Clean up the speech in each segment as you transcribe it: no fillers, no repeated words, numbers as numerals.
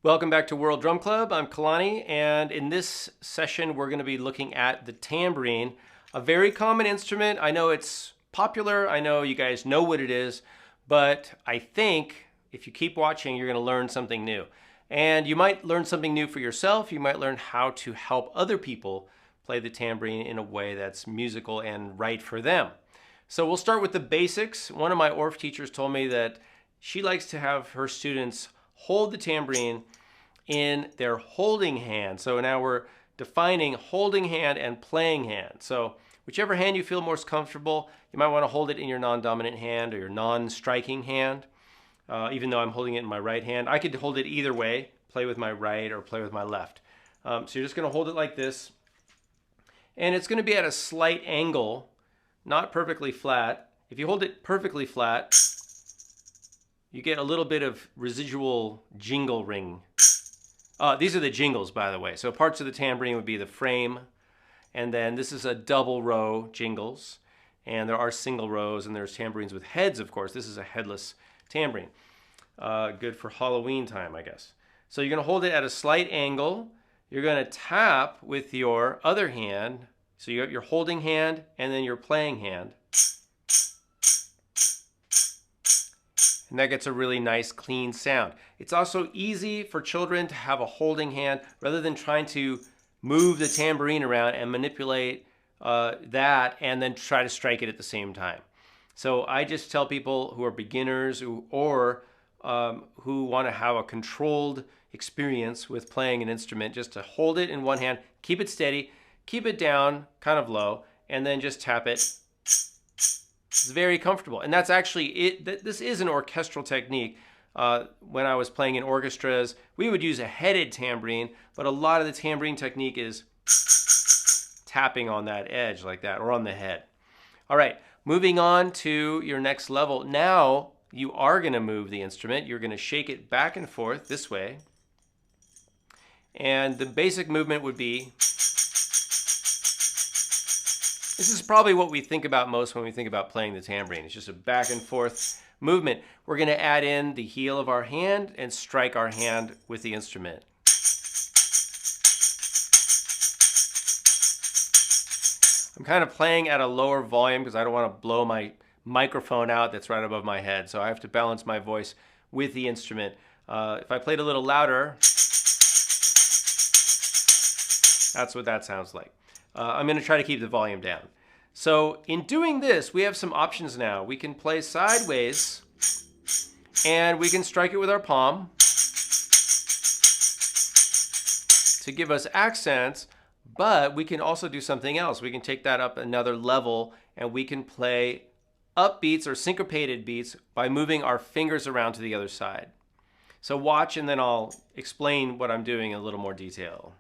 Welcome back to World Drum Club. I'm Kalani, and in this session we're going to be looking at the tambourine, a very common instrument. I know it's popular, I know you guys know what it is, but I think if you keep watching you're going to learn something new. And you might learn something new for yourself, you might learn how to help other people play the tambourine in a way that's musical and right for them. So we'll start with the basics. One of my ORF teachers told me that she likes to have her students hold the tambourine in their holding hand. So now we're defining holding hand and playing hand. So whichever hand you feel most comfortable, you might want to hold it in your non-dominant hand or your non-striking hand. Even though I'm holding it in my right hand, I could hold it either way, play with my right or play with my left. So you're just going to hold it like this. And it's going to be at a slight angle, not perfectly flat. If you hold it perfectly flat, you get a little bit of residual jingle ring. These are the jingles, by the way. So parts of the tambourine would be the frame, and then this is a double row jingles, and there are single rows, and there's tambourines with heads, of course. This is a headless tambourine. Good for Halloween time, I guess. So you're going to hold it at a slight angle. You're going to tap with your other hand. So you have your holding hand and then your playing hand. And that gets a really nice clean sound. It's also easy for children to have a holding hand rather than trying to move the tambourine around and manipulate that and then try to strike it at the same time. So I just tell people who are beginners or who want to have a controlled experience with playing an instrument just to hold it in one hand, keep it steady, keep it down kind of low, and then just tap it. It's very comfortable. And that's actually it. This is an orchestral technique. When I was playing in orchestras, we would use a headed tambourine, but a lot of the tambourine technique is tapping on that edge like that or on the head. All right, moving on to your next level. Now you are going to move the instrument. You're going to shake it back and forth this way. And the basic movement would be, this is probably what we think about most when we think about playing the tambourine. It's just a back and forth movement. We're going to add in the heel of our hand and strike our hand with the instrument. I'm kind of playing at a lower volume because I don't want to blow my microphone out that's right above my head. So I have to balance my voice with the instrument. If I played a little louder, that's what that sounds like. I'm going to try to keep the volume down. So in doing this, we have some options now. We can play sideways, and we can strike it with our palm to give us accents, but we can also do something else. We can take that up another level, and we can play up beats or syncopated beats by moving our fingers around to the other side. So watch, and then I'll explain what I'm doing in a little more detail.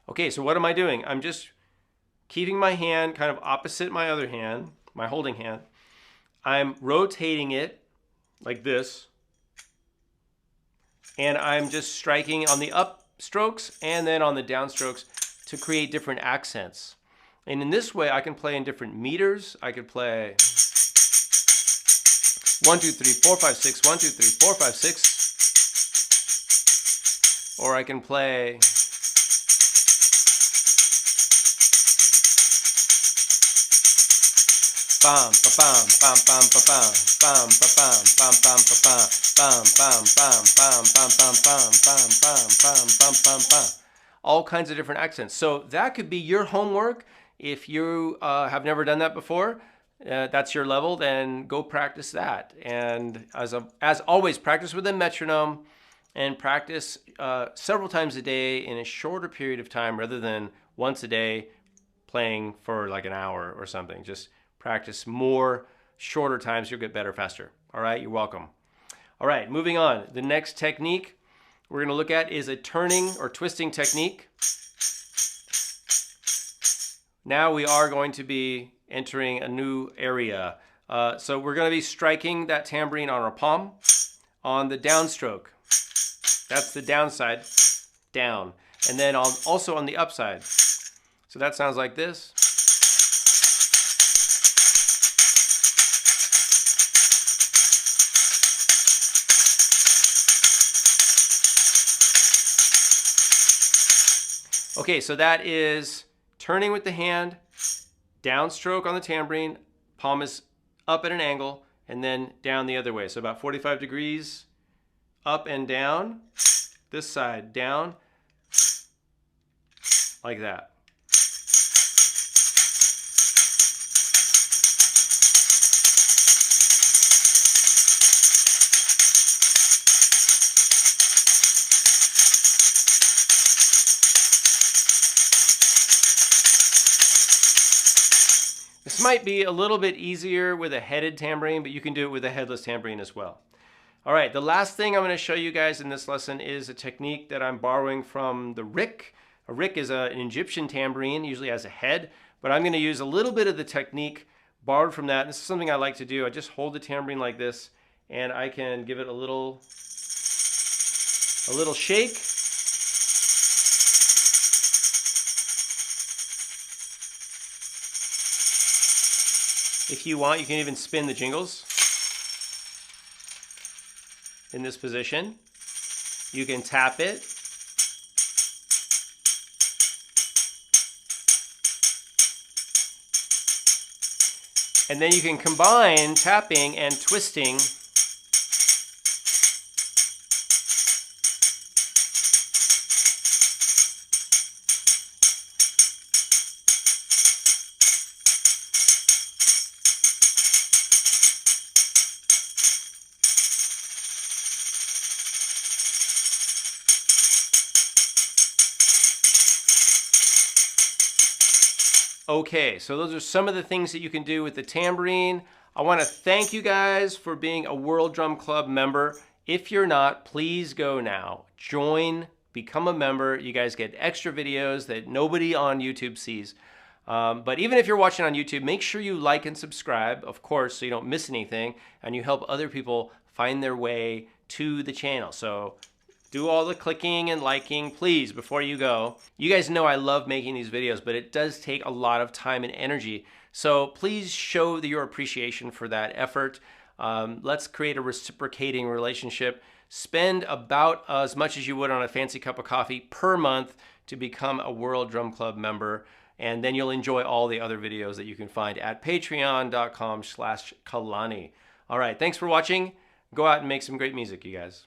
Okay, so what am I doing? I'm just keeping my hand kind of opposite my other hand, my holding hand. I'm rotating it like this. And I'm just striking on the up strokes and then on the down strokes to create different accents. And in this way, I can play in different meters. I could play 1, 2, 3, 4, 5, 6, 1, 2, 3, 4, 5, 6. Or I can play bam ba bam bam bam ba bam bam ba bam bam bam ba bam bam bam bam bam bam bam bam bam bam bam bam bam. All kinds of different accents. So that could be your homework. If you have never done that before, that's your level, then go practice that. And as always, practice with a metronome and practice several times a day in a shorter period of time rather than once a day playing for like an hour or something. Just practice more, shorter times, you'll get better faster. All right, you're welcome. All right, moving on. The next technique we're going to look at is a turning or twisting technique. Now we are going to be entering a new area. So we're going to be striking that tambourine on our palm, on the downstroke. That's the downside, down. And then also on the upside. So that sounds like this. Okay, so that is turning with the hand, downstroke on the tambourine, palm is up at an angle, and then down the other way. So about 45 degrees, up and down, this side, down, like that. This might be a little bit easier with a headed tambourine, but you can do it with a headless tambourine as well. All right, the last thing I'm going to show you guys in this lesson is a technique that I'm borrowing from the rick. A rick is an Egyptian tambourine, usually has a head, but I'm going to use a little bit of the technique borrowed from that. This is something I like to do. I just hold the tambourine like this, and I can give it a little shake. If you want, you can even spin the jingles in this position. You can tap it. And then you can combine tapping and twisting . Okay, so those are some of the things that you can do with the tambourine. I want to thank you guys for being a World Drum Club member. If you're not, please go now. Join, become a member. You guys get extra videos that nobody on YouTube sees. But even if you're watching on YouTube, make sure you like and subscribe, of course, so you don't miss anything, and you help other people find their way to the channel. So do all the clicking and liking, please, before you go. You guys know I love making these videos, but it does take a lot of time and energy. So please show your appreciation for that effort. Let's create a reciprocating relationship. Spend about as much as you would on a fancy cup of coffee per month to become a World Drum Club member. And then you'll enjoy all the other videos that you can find at patreon.com/Kalani. All right, thanks for watching. Go out and make some great music, you guys.